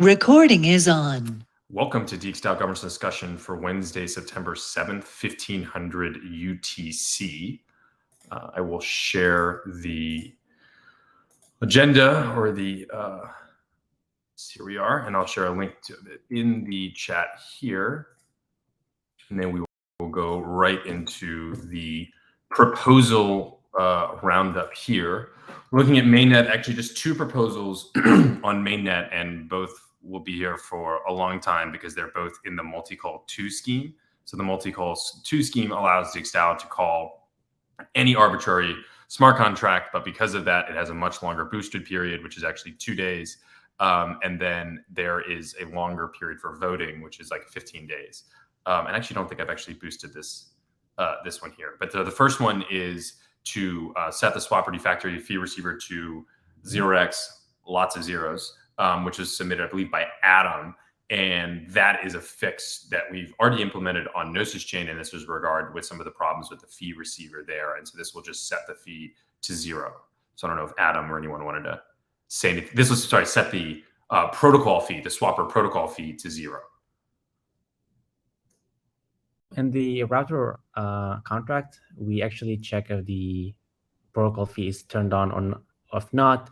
Recording is on. Welcome to DXgov Governance Discussion for Wednesday, September 7th, 1500 UTC. I will share the agenda or the, here we are, and I'll share a link to it in the chat here. And then we will go right into the proposal roundup here. Looking at Mainnet, actually just two proposals on Mainnet, and both will be here for a long time because they're both in the multi-call 2 scheme. So the multi-call 2 scheme allows DXgov to call any arbitrary smart contract, but because of that, it has a much longer boosted period, which is actually 2 days. And then there is a longer period for voting, which is like 15 days. And I actually don't think I've actually boosted this one here. But the first one is to set the swapper factory fee receiver to 0x, lots of zeros, which was submitted, I believe, by Adam. And that is a fix that we've already implemented on Gnosis Chain, and this was regarded with some of the problems with the fee receiver there. And so this will just set the fee to 0. So I don't know if Adam or anyone wanted to say anything. This was, sorry, set the protocol fee, the swapper protocol fee to 0. In the router contract, we actually check if the protocol fee is turned on or if not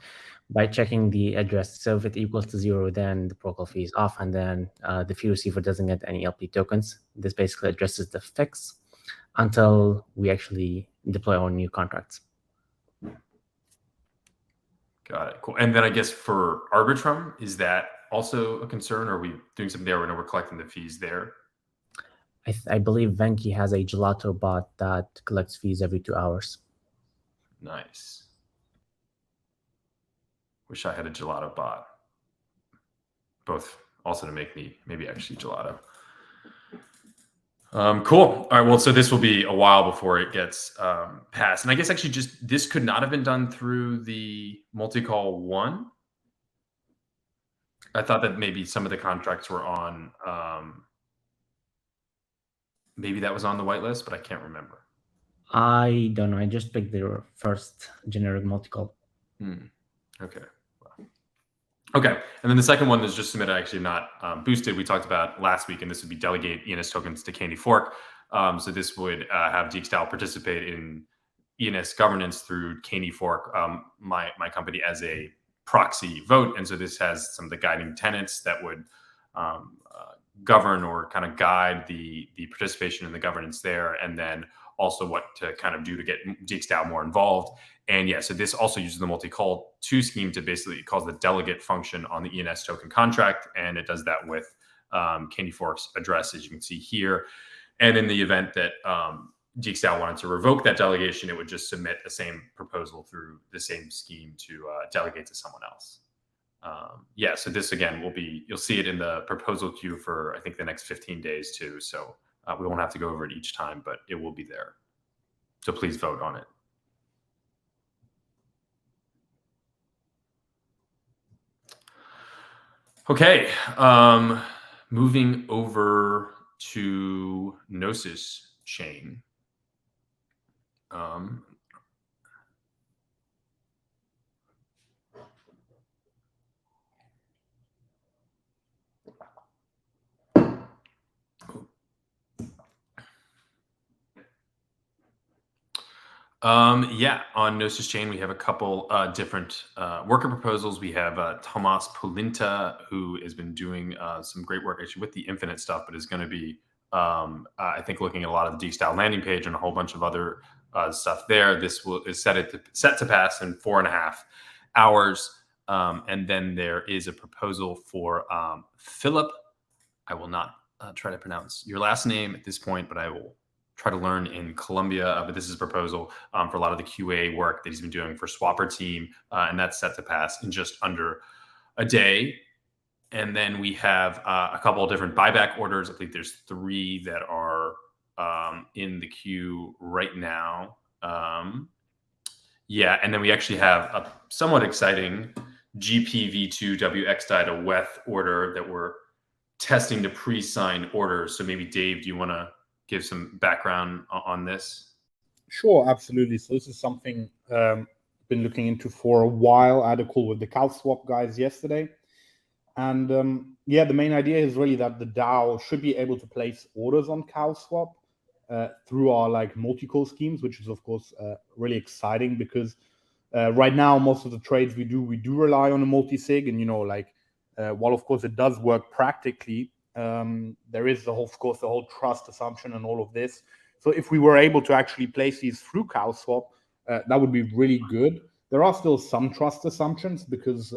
by checking the address. So if it equals to 0, then the protocol fee is off, and then the fee receiver doesn't get any LP tokens. This basically addresses the fix until we actually deploy our new contracts. Got it. Cool. And then I guess for Arbitrum, is that also a concern? Or are we doing something there when we're collecting the fees there? I believe Venki has a Gelato bot that collects fees every 2 hours. Nice. Wish I had a Gelato bot. Both also to make me maybe actually Gelato. Cool. All right. Well, so this will be a while before it gets passed. And I guess actually just this could not have been done through the multi-call 1. I thought that maybe some of the contracts were on, maybe that was on the whitelist, but I can't remember. I don't know. I just picked the first generic multi-call. Okay. Okay. And then the second one is just submitted, actually not boosted. We talked about last week, and this would be delegate ENS tokens to Candy Fork. So this would have DXgov participate in ENS governance through Candy Fork, my company, as a proxy vote. And so this has some of the guiding tenets that would govern or kind of guide the participation in the governance there, and then also what to kind of do to get DXgov more involved. And yeah, so this also uses the multi-call 2 scheme to basically, it calls the delegate function on the ENS token contract, and it does that with Candy Fork's address, as you can see here. And in the event that DXgov wanted to revoke that delegation, it would just submit the same proposal through the same scheme to delegate to someone else. Yeah, so this again will be, you'll see it in the proposal queue for I think the next 15 days too. So we won't have to go over it each time, but it will be there. So please vote on it. Okay, moving over to Gnosis Chain. Yeah, on Gnosis Chain, we have a couple different worker proposals. We have Tomas Polinta, who has been doing some great work actually with the Infinite stuff, but is going to be, I think, looking at a lot of the DXgov landing page and a whole bunch of other stuff there. This is set to pass in 4.5 hours. And then there is a proposal for Philip. I will not try to pronounce your last name at this point, but I will try to learn in Colombia. But this is a proposal for a lot of the QA work that he's been doing for Swapper team, and that's set to pass in just under a day. And then we have a couple of different buyback orders. I think there's 3 that are in the queue right now. Yeah, and then we actually have a somewhat exciting GPv2 WX to WETH order that we're testing to pre-sign orders. So maybe Dave, do you want to give some background on this? Sure, absolutely. So this is something been looking into for a while. I had a call with the CalSwap guys yesterday, And yeah, the main idea is really that the DAO should be able to place orders on CowSwap through our like multi-core schemes, which is of course really exciting because right now most of the trades we do rely on a multi-sig, and while of course it does work practically, there is of course the whole trust assumption and all of this. So if we were able to actually place these through CowSwap, that would be really good. There are still some trust assumptions because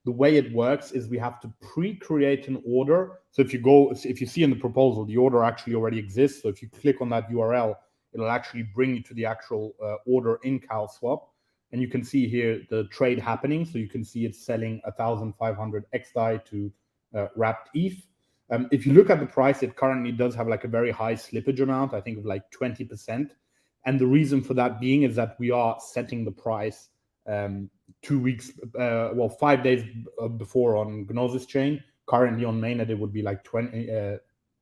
the way it works is we have to pre-create an order. So if you see in the proposal, the order actually already exists. So if you click on that URL, it'll actually bring you to the actual order in CowSwap. And you can see here the trade happening. So you can see it's selling 1,500 XDAI to wrapped ETH. If you look at the price, it currently does have like a very high slippage amount, I think of like 20%. And the reason for that being is that we are setting the price 2 weeks, 5 days before on Gnosis Chain. Currently on Mainnet, it would be like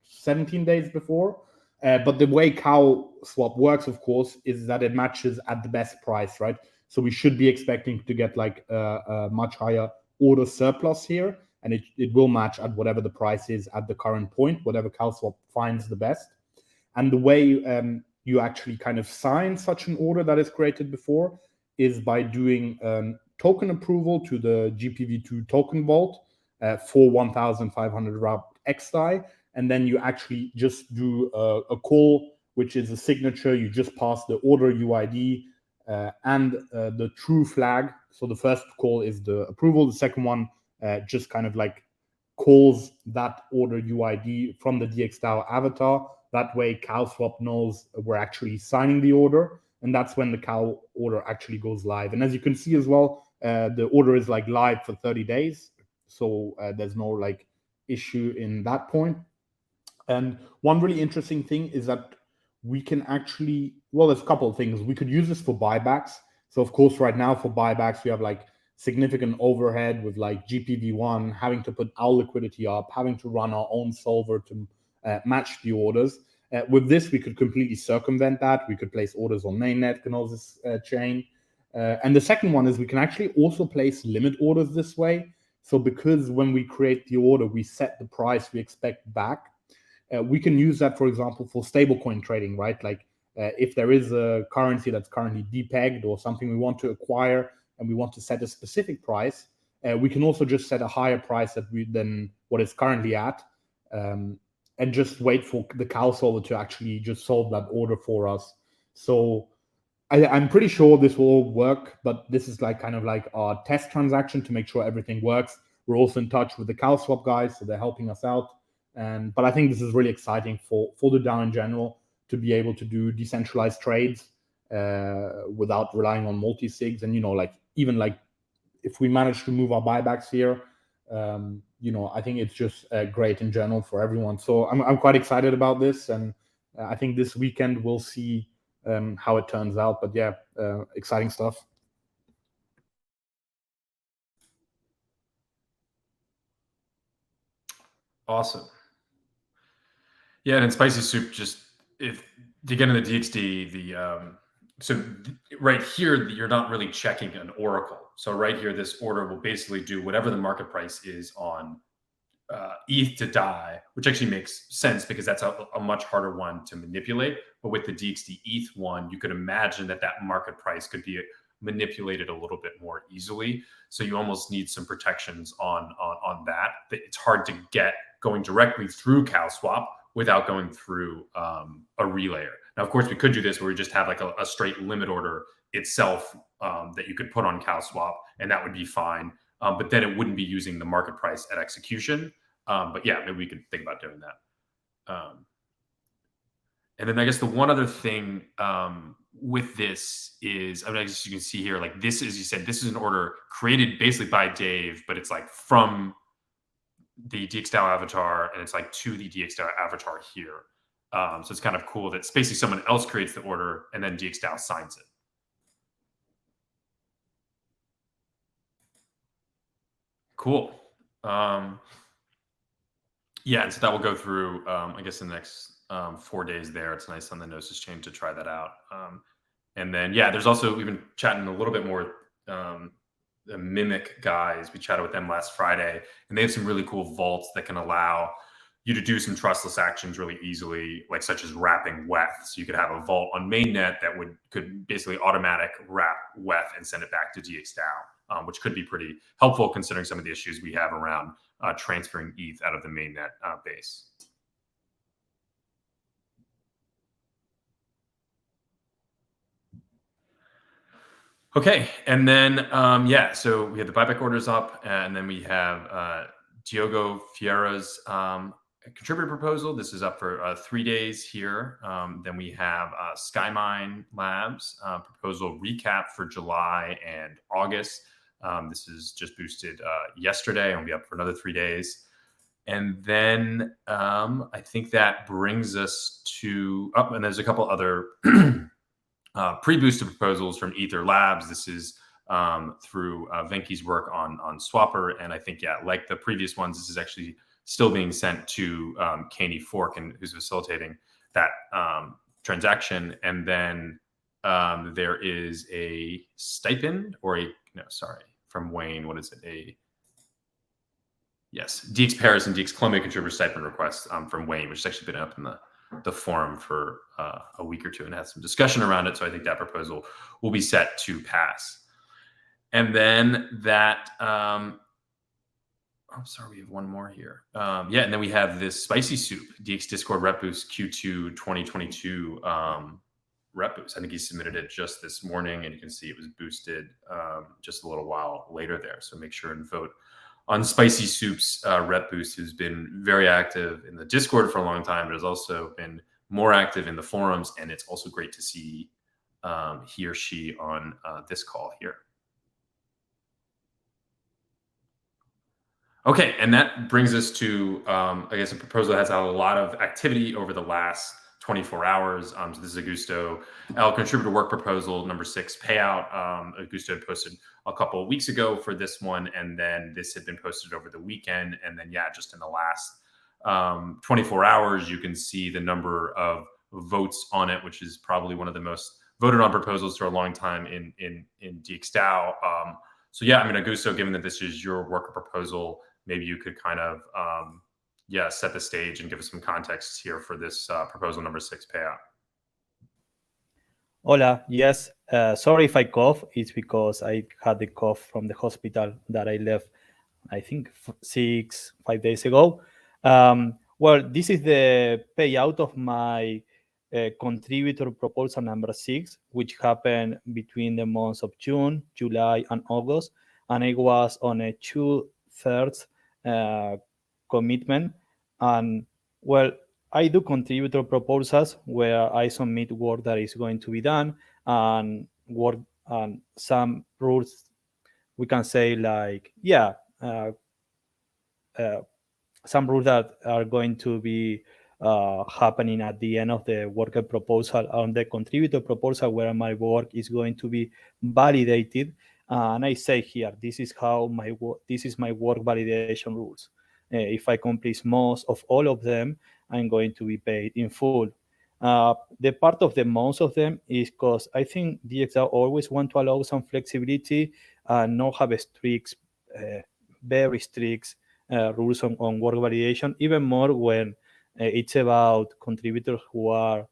17 days before. But the way CowSwap works, of course, is that it matches at the best price, right? So we should be expecting to get like a much higher order surplus here, and it will match at whatever the price is at the current point, whatever CowSwap finds the best. And the way you actually kind of sign such an order that is created before is by doing token approval to the GPV2 token vault for 1,500 wrapped XDAI. And then you actually just do a call, which is a signature. You just pass the order UID and the true flag. So the first call is the approval. The second one just kind of like calls that order UID from the DXDAO avatar. That way CowSwap knows we're actually signing the order, and that's when the Cow order actually goes live. And as you can see as well, the order is like live for 30 days. So there's no like issue in that point. And one really interesting thing is that we can actually, well, there's a couple of things. We could use this for buybacks. So of course, right now for buybacks, we have like significant overhead with like GPV1, having to put our liquidity up, having to run our own solver to match the orders. With this, we could completely circumvent that. We could place orders on Mainnet, Gnosis Chain. And the second one is we can actually also place limit orders this way. So because when we create the order, we set the price we expect back, we can use that, for example, for stablecoin trading, right? Like if there is a currency that's currently depegged or something we want to acquire and we want to set a specific price, we can also just set a higher price than what it's currently at, and just wait for the Cow solver to actually just solve that order for us. So I'm pretty sure this will all work, but this is like kind of like our test transaction to make sure everything works. We're also in touch with the CowSwap guys, so they're helping us out. But I think this is really exciting for the DAO in general to be able to do decentralized trades without relying on multi-sigs. And like even like if we manage to move our buybacks here, I think it's just great in general for everyone. So I'm quite excited about this, and I think this weekend we'll see how it turns out. But yeah, exciting stuff. Awesome. Yeah, and in Spicy Soup, just if to get into the DXD, right here, you're not really checking an oracle. So right here, this order will basically do whatever the market price is on ETH to DAI, which actually makes sense because that's a much harder one to manipulate. But with the DXD ETH one, you could imagine that market price could be manipulated a little bit more easily. So you almost need some protections on that. It's hard to get going directly through CowSwap without going through a relayer. Now, of course, we could do this where we just have like a straight limit order itself that you could put on CowSwap, and that would be fine. But then it wouldn't be using the market price at execution. But yeah, maybe we could think about doing that. And then I guess the one other thing with this is, I guess you can see here, like this, as you said, this is an order created basically by Dave, but it's like from the DXDAO avatar, and it's like to the DXDAO avatar here. So it's kind of cool that basically someone else creates the order and then DXDAO signs it. Cool. Yeah, and so that will go through, I guess, in the next 4 days there. It's nice on the Gnosis chain to try that out. And then, yeah, there's also, we've been chatting a little bit more the Mimic guys. We chatted with them last Friday, and they have some really cool vaults that can allow you to do some trustless actions really easily, like such as wrapping WETH. So you could have a vault on mainnet that could basically automatic wrap WETH and send it back to DXgov, which could be pretty helpful considering some of the issues we have around transferring ETH out of the mainnet base. Okay, and then so we have the buyback orders up, and then we have Diogo Fiera's contributor proposal. This is up for 3 days here. Then we have Skymine Labs proposal recap for July and August. This is just boosted yesterday and will be up for another 3 days. And then I think that brings us to and there's a couple other pre-boosted proposals from Ether Labs. This is through Venki's work on Swapper. And I think, like the previous ones, this is actually still being sent to Caney Fork, and who's facilitating that transaction. And then there is a stipend from Wayne. What is it? DX Paris and DX Columbia contributor stipend request from Wayne, which has actually been up in the forum for a week or two and had some discussion around it. So I think that proposal will be set to pass. And then that, we have one more here. And then we have this Spicy Soup, DX Discord Rep Boost Q2 2022 Rep Boost. I think he submitted it just this morning, and you can see it was boosted just a little while later there. So make sure and vote on Spicy Soup's Rep Boost, who's been very active in the Discord for a long time, but has also been more active in the forums. And it's also great to see he or she on this call here. Okay, and that brings us to, a proposal that has had a lot of activity over the last 24 hours. So this is Augusto L contributor work proposal number 6 payout. Augusto had posted a couple of weeks ago for this one, and then this had been posted over the weekend. And then, just in the last 24 hours, you can see the number of votes on it, which is probably one of the most voted on proposals for a long time in DXDAO. Augusto, given that this is your worker proposal, maybe you could kind of set the stage and give us some context here for this proposal number 6 payout. Hola, yes. Sorry if I cough. It's because I had the cough from the hospital that I left, I think 5 days ago. This is the payout of my contributor proposal number 6, which happened between the months of June, July, and August. And I was on a 2/3 commitment. And I do contributor proposals where I submit work that is going to be done and work on some rules. We can say some rules that are going to be happening at the end of the worker proposal on the contributor proposal where my work is going to be validated. And I say here, this is my work validation rules. If I complete most of all of them, I'm going to be paid in full. The part of the most of them is because I think DXgov always want to allow some flexibility and not have a very strict rules on work validation, even more when it's about contributors who are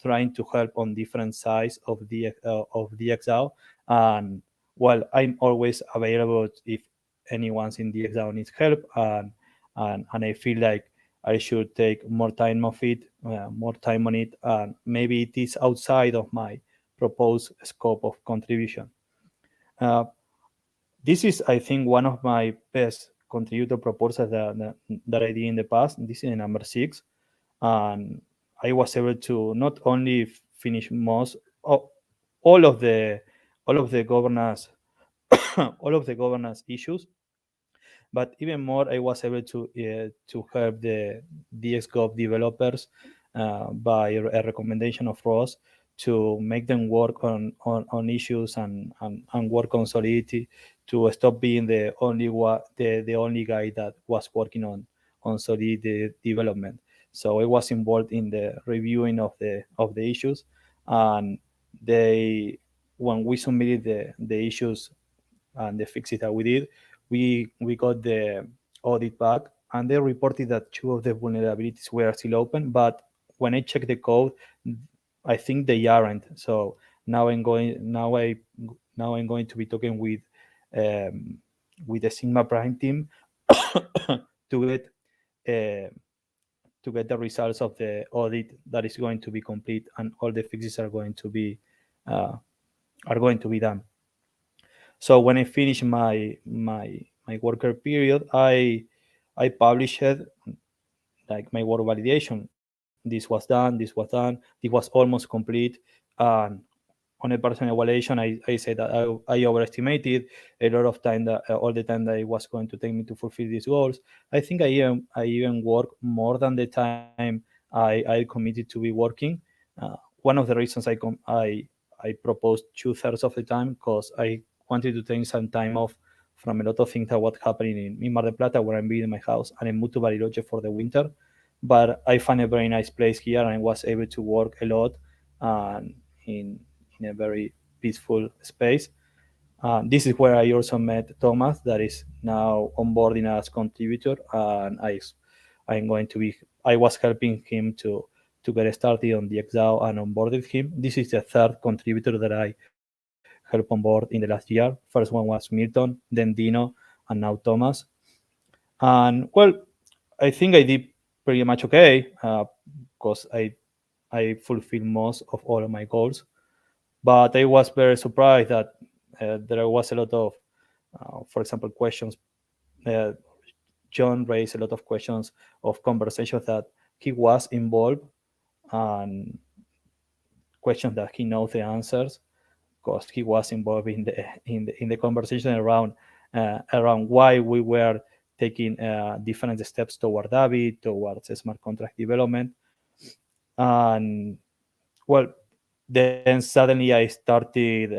trying to help on different sides of DXgov. And I'm always available if anyone's in DXgov needs help, and I feel like I should take more time on it, and maybe it is outside of my proposed scope of contribution. This is, I think, one of my best contributor proposals that I did in the past. This is number 6, and I was able to not only finish all of the governance issues, but even more, I was able to help the DXgov developers by a recommendation of Ross to make them work on issues and work on Solidity, to stop being the only guy that was working on Solidity development. So I was involved in the reviewing of the issues, and when we submitted the issues and the fixes that we did, we got the audit back, and they reported that 2 of the vulnerabilities were still open. But when I check the code, I think they aren't. So now I'm going to be talking with the Sigma Prime team to get the results of the audit that is going to be complete, and all the fixes are going to be done. So when I finish my worker period, I published like my work validation. This was done. This was done. It was almost complete. And on a personal evaluation, I said that I overestimated a lot of time, that all the time that it was going to take me to fulfill these goals. I think I even worked more than the time I committed to be working. One of the reasons I proposed 2/3 of the time, because I wanted to take some time off from a lot of things that was happening in Mar del Plata, where I'm building my house, and I moved to Bariloche for the winter. But I found a very nice place here, and I was able to work a lot and in a very peaceful space. This is where I also met Thomas, that is now onboarding as contributor, and I was helping him to get started on DXgov and onboarded him. This is the third contributor that I helped onboard in the last year. First one was Milton, then Dino, and now Thomas. And well, I think I did pretty much okay, because I fulfilled most of all of my goals. But I was very surprised that there was a lot of, for example, questions. John raised a lot of questions of conversations that he was involved, and questions that he knows the answers, because he was involved in the conversation around why we were taking different steps toward David, towards smart contract development. And well, then suddenly I started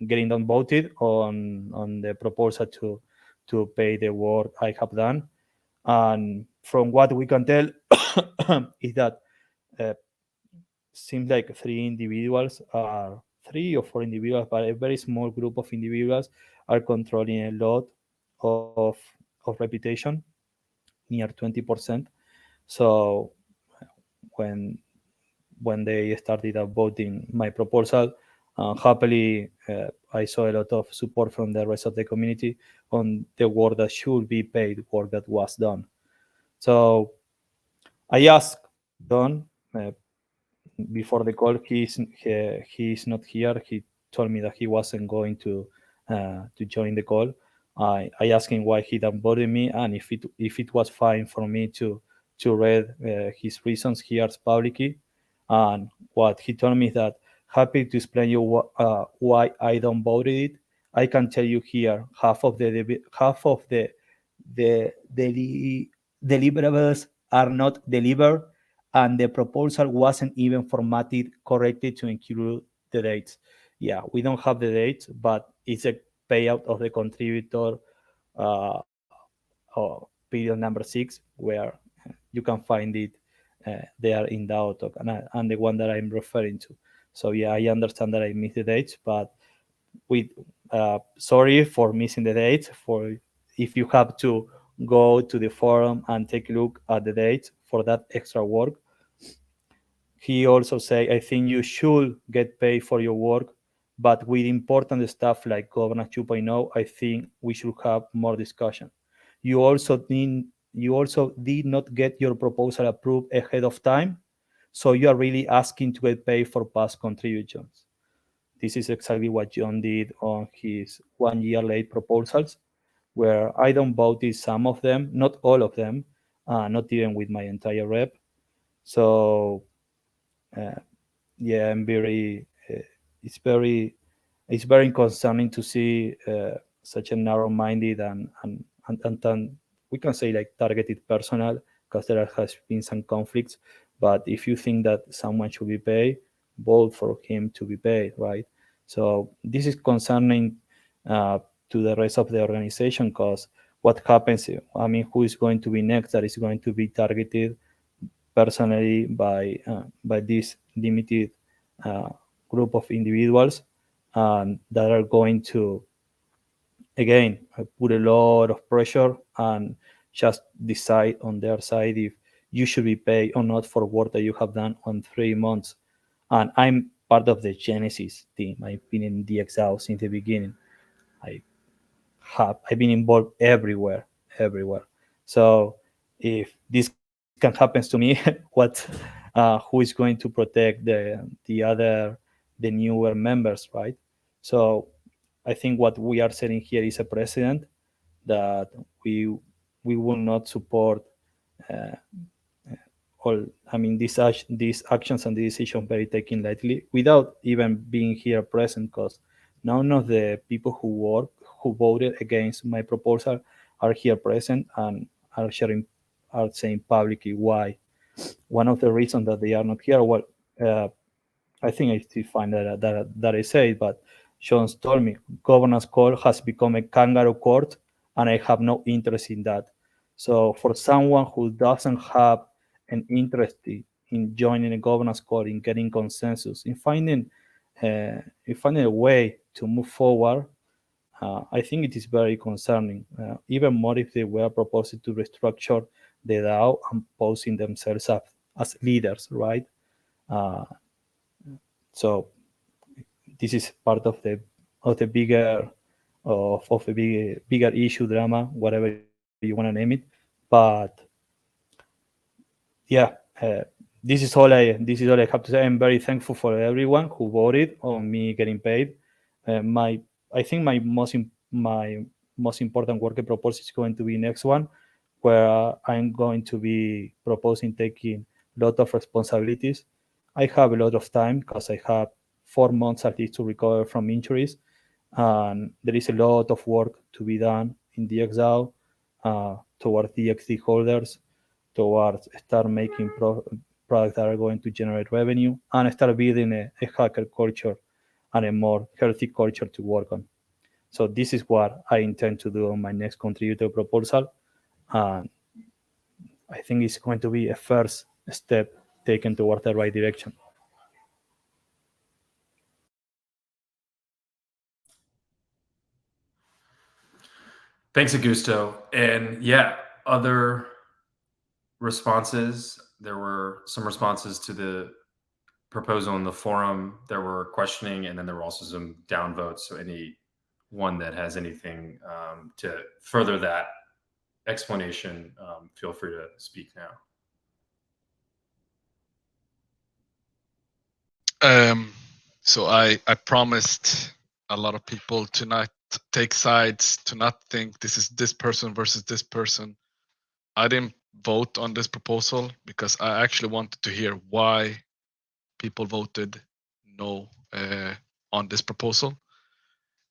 getting downvoted on the proposal to pay the work I have done. And from what we can tell is that seems like 3 or 4 individuals, but a very small group of individuals are controlling a lot of reputation, near 20%. So when they started voting my proposal, happily I saw a lot of support from the rest of the community on the work that should be paid, work that was done. So I asked Don before the call. He's not here. He told me that he wasn't going to join the call. I asked him why he downvoted me, and if it was fine for me to read his reasons here publicly. And what he told me is that, happy to explain you why I downvoted it. I can tell you here, half of the deliverables are not delivered, and the proposal wasn't even formatted correctly to include the dates. Yeah, we don't have the dates, but it's a payout of the contributor period number 6, where you can find it there in the auto, and the one that I'm referring to. So yeah, I understand that I missed the dates, but sorry for missing the dates. For if you have to go to the forum and take a look at the dates for that extra work. He also say, I think you should get paid for your work, but with important stuff like Governance 2.0, I think we should have more discussion. You also did not get your proposal approved ahead of time, so you are really asking to get paid for past contributions. This is exactly what John did on his 1 year late proposals, where I downvoted some of them, not all of them, not even with my entire rep. So yeah, I'm very. It's very concerning to see such a narrow-minded and we can say like targeted personnel, because there has been some conflicts. But if you think that someone should be paid, vote for him to be paid, right? So this is concerning to the rest of the organization, because what happens? I mean, who is going to be next that is going to be targeted personally by this limited group of individuals that are going to again, put a lot of pressure and just decide on their side if you should be paid or not for work that you have done on 3 months. And I'm part of the Genesis team. I've been in DXgov since the beginning. I've been involved everywhere. So if this can happen to me, who is going to protect the newer members, right? So I think what we are setting here is a precedent that we will not support uh, these actions and the decisions very taken lightly without even being here present, because none of the people who voted against my proposal are here present and are saying publicly why. One of the reasons that they are not here, well, uh, I think I still find that I say it, but Sean told me governance call has become a kangaroo court, and I have no interest in that. So for someone who doesn't have an interest in joining a governance call, in getting consensus, in finding a way to move forward, I think it is very concerning. Even more if they were proposing to restructure the DAO and posing themselves up as leaders, right? So this is part of the bigger issue, drama, whatever you want to name it. But yeah, this is all I have to say. I'm very thankful for everyone who voted on me getting paid. I think my most important work proposal is going to be next one, where I'm going to be proposing taking a lot of responsibilities. I have a lot of time because I have 4 months at least to recover from injuries, and there is a lot of work to be done in DXgov towards DXD holders, towards start making products that are going to generate revenue, and start building a hacker culture and a more healthy culture to work on. So this is what I intend to do on my next contributor proposal, and I think it's going to be a first step taken toward the right direction. Thanks, Augusto. And yeah, other responses. There were some responses to the proposal in the forum. There were questioning, and then there were also some downvotes. So anyone that has anything to further that explanation, feel free to speak now. So I promised a lot of people to not take sides, to not think this is this person versus this person. I didn't vote on this proposal because I actually wanted to hear why people voted no on this proposal.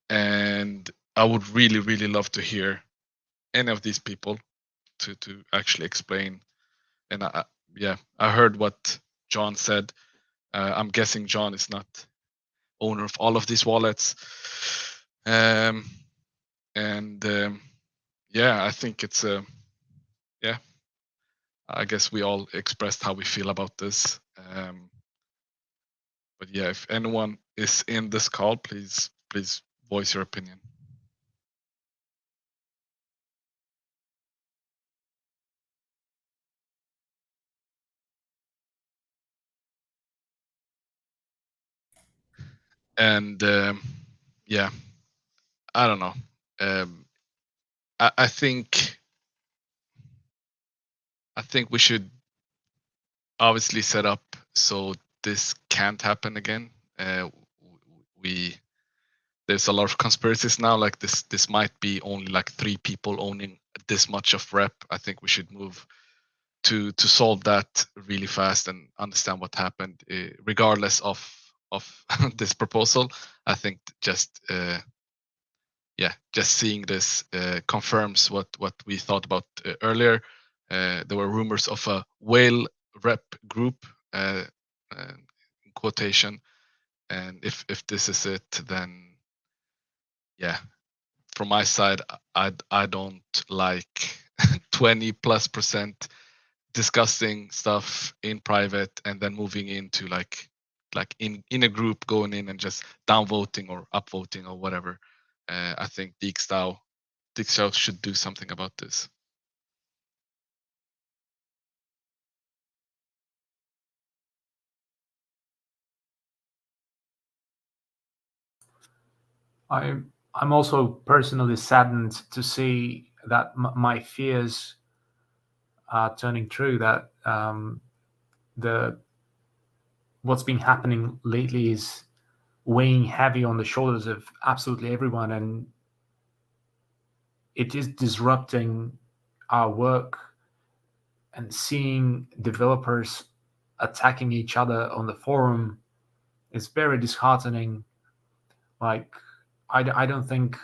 And I would really, really love to hear any of these people to actually explain. And I heard what John said. I'm guessing John is not owner of all of these wallets. I think it's I guess we all expressed how we feel about this. But yeah, if anyone is in this call, please voice your opinion. And I don't know. I think we should obviously set up so this can't happen again. There's a lot of conspiracies now. Like this might be only like 3 people owning this much of rep. I think we should move to solve that really fast and understand what happened, regardless of this proposal. I think just seeing this confirms what we thought about earlier. There were rumors of a whale rep group, in quotation, and if this is it, then yeah, from my side, I don't like 20+% discussing stuff in private and then moving into like in a group, going in and just downvoting or upvoting or whatever. I think DXgov should do something about this. I'm also personally saddened to see that my fears are turning true. That what's been happening lately is weighing heavy on the shoulders of absolutely everyone, and it is disrupting our work. And seeing developers attacking each other on the forum is very disheartening. Like, I don't think,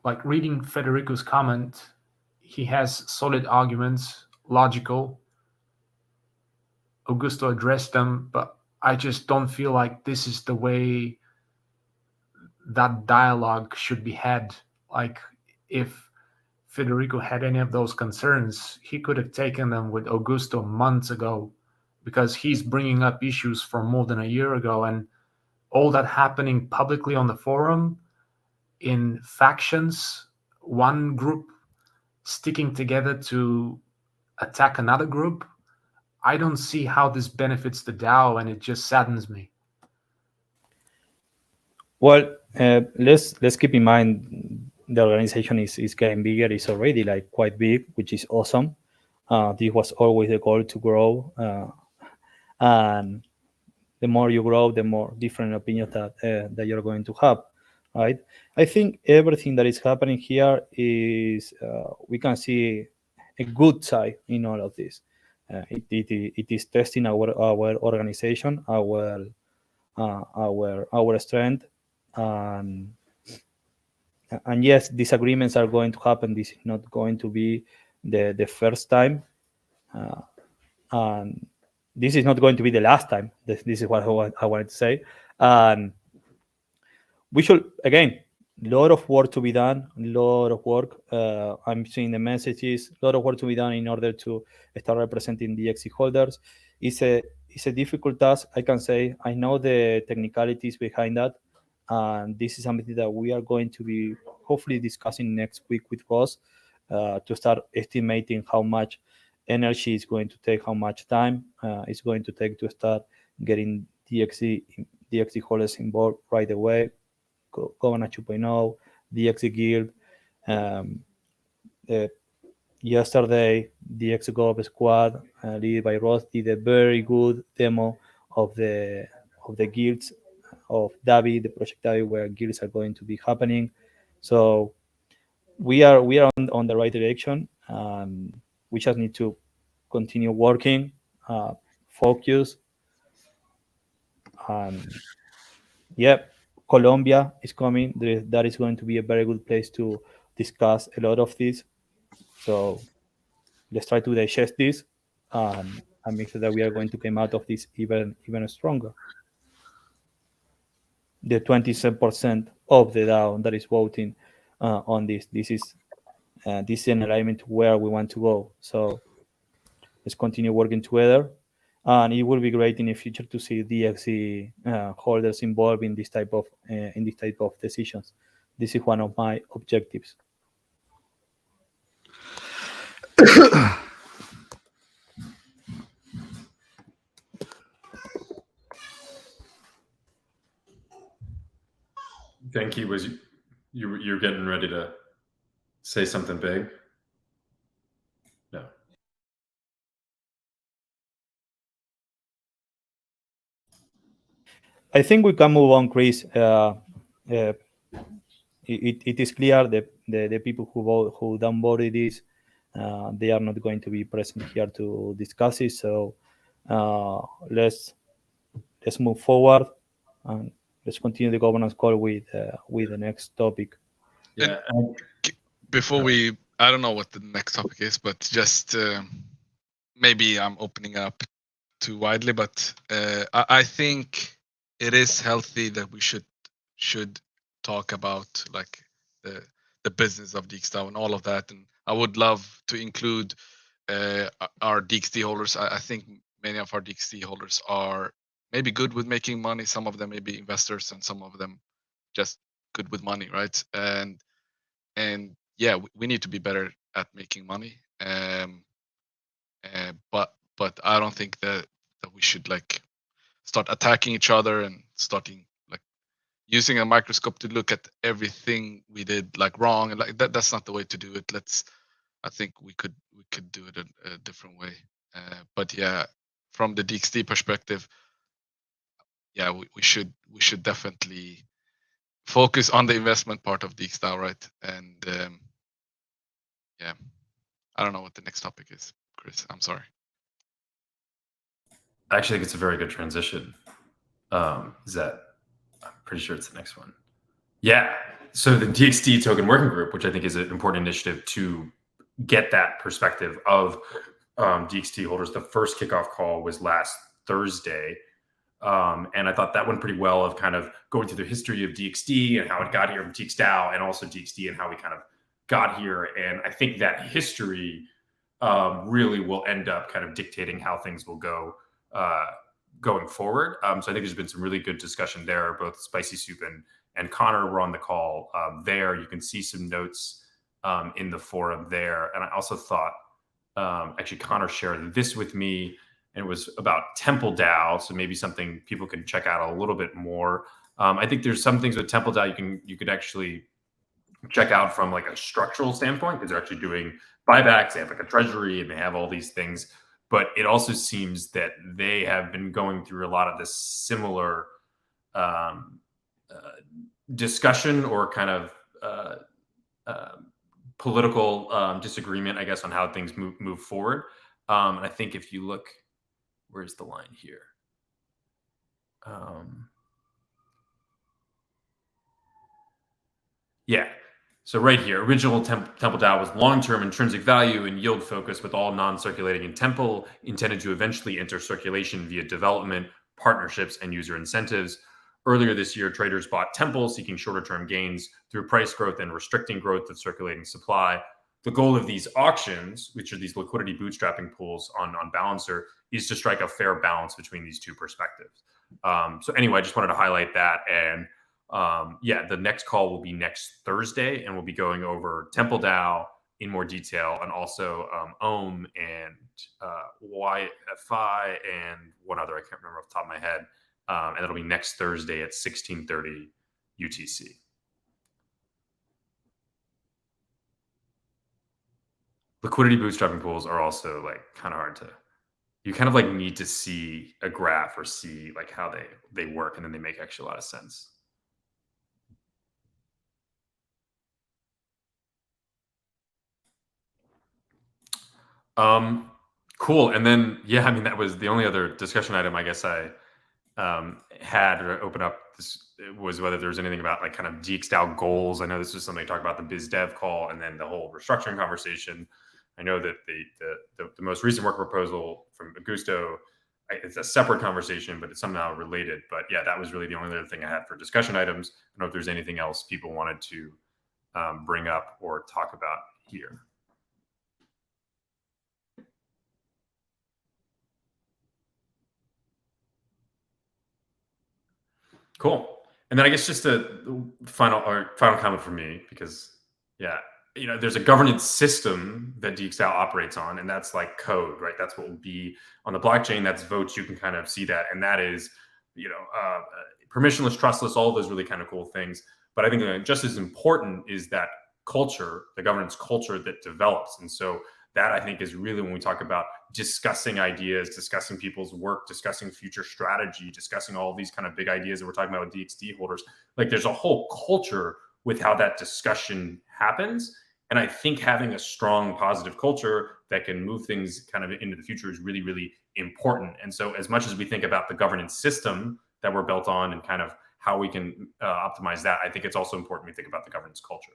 like, reading Federico's comment, he has solid arguments, logical. Augusto addressed them, but I just don't feel like this is the way that dialogue should be had. Like, if Federico had any of those concerns, he could have taken them with Augusto months ago, because he's bringing up issues from more than a year ago, and all that happening publicly on the forum in factions, one group sticking together to attack another group. I don't see how this benefits the DAO, and it just saddens me. Well, let's keep in mind the organization is getting bigger. It's already like quite big, which is awesome. This was always the goal, to grow, and the more you grow, the more different opinions that you're going to have, right? I think everything that is happening here is we can see a good side in all of this. It is testing our organization, our strength, and yes, disagreements are going to happen. This is not going to be the first time, and this is not going to be the last time. This is what I wanted to say. And we should, again, a lot of work to be done. A lot of work. I'm seeing the messages. A lot of work to be done in order to start representing the DXC holders. It's a difficult task. I can say I know the technicalities behind that, and this is something that we are going to be hopefully discussing next week with Ross to start estimating how much energy is going to take, how much time it's going to take to start getting DXC holders involved right away. Governance 2.0, DXC Guild. Yesterday, DXgov squad, led by Ross, did a very good demo of the guilds of Davi, the project Davi, where guilds are going to be happening. So we are on the right direction. We just need to continue working, focus, and Colombia is coming. That is going to be a very good place to discuss a lot of this. So let's try to digest this and make sure that we are going to come out of this even stronger. The 27% of the DAO that is voting on this is in alignment to where we want to go. So let's continue working together, and it will be great in the future to see DXC holders involved in this type of decisions. This is one of my objectives. Genki, was you're getting ready to say something big? No. I think we can move on, Chris. It is clear that the people who downvoted this, they are not going to be present here to discuss it. So let's move forward and let's continue the governance call with the next topic. Yeah. Before I don't know what the next topic is, but just maybe I'm opening up too widely, but I think it is healthy that we should talk about like the business of DXgov and all of that. And I would love to include our DXD holders. I think many of our DXD holders are maybe good with making money. Some of them may be investors, and some of them just good with money, right? And yeah, we need to be better at making money. But I don't think that we should like start attacking each other and starting like using a microscope to look at everything we did like wrong, and like that's not the way to do it. I think we could do it a different way. But yeah, from the DXD perspective, yeah, we should definitely focus on the investment part of DXDAO, right? And yeah, I don't know what the next topic is, Chris. I'm sorry. I actually think it's a very good transition. Is that I'm pretty sure it's the next one. Yeah. So the DXD token working group, which I think is an important initiative to get that perspective of DXT holders. The first kickoff call was last Thursday. And I thought that went pretty well of kind of going through the history of DXD and how it got here from DXDAO, and also DXD and how we kind of got here. And I think that history really will end up kind of dictating how things will go going forward. So I think there's been some really good discussion there. Both Spicy Soup and Connor were on the call there. You can see some notes in the forum there. And I also thought, actually Connor shared this with me, and it was about Temple DAO. So maybe something people can check out a little bit more. I think there's some things with Temple DAO you could actually check out from like a structural standpoint, because they're actually doing buybacks. They have like a treasury and they have all these things. But it also seems that they have been going through a lot of this similar discussion or kind of political disagreement, I guess, on how things move forward. And I think if you look, where's the line here? Yeah. So right here, original Temple DAO was long-term intrinsic value and yield focus, with all non-circulating in Temple intended to eventually enter circulation via development, partnerships, and user incentives. Earlier this year, traders bought Temple seeking shorter-term gains through price growth and restricting growth of circulating supply. The goal of these auctions, which are these liquidity bootstrapping pools on Balancer, is to strike a fair balance between these two perspectives. So anyway, I just wanted to highlight that. And yeah, the next call will be next Thursday, and we'll be going over Temple DAO in more detail, and also Ohm and YFI and one other I can't remember off the top of my head. And it'll be next Thursday at 16:30 UTC. Liquidity bootstrapping pools are also like kind of hard to. You kind of like need to see a graph or see like how they work, and then they make actually a lot of sense. Cool. And then, yeah, I mean, that was the only other discussion item I guess I had to open up. This was whether there's anything about like kind of DXDAO goals. I know this was something I talked about the biz dev call, and then the whole restructuring conversation. I know that the most recent work proposal from Augusto, it's a separate conversation, but it's somehow related. But yeah, that was really the only other thing I had for discussion items. I don't know if there's anything else people wanted to bring up or talk about here. Cool. And then I guess just a final comment from me, because yeah, you know, there's a governance system that DXDAO operates on, and that's like code, right? That's what will be on the blockchain. That's votes. You can kind of see that, and that is, you know, permissionless, trustless, all of those really kind of cool things. But I think just as important is that culture, the governance culture that develops. And so that I think is really when we talk about discussing ideas, discussing people's work, discussing future strategy, discussing all these kind of big ideas that we're talking about with DXD holders. Like there's a whole culture with how that discussion happens. And I think having a strong positive culture that can move things kind of into the future is really, really important. And so as much as we think about the governance system that we're built on and kind of how we can optimize that, I think it's also important we think about the governance culture.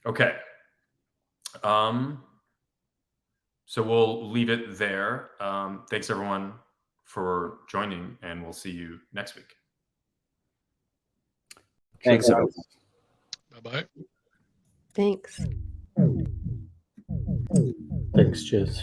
Okay. So we'll leave it there. Thanks everyone for joining, and we'll see you next week. Thanks. Bye-bye. Thanks. Thanks, cheers.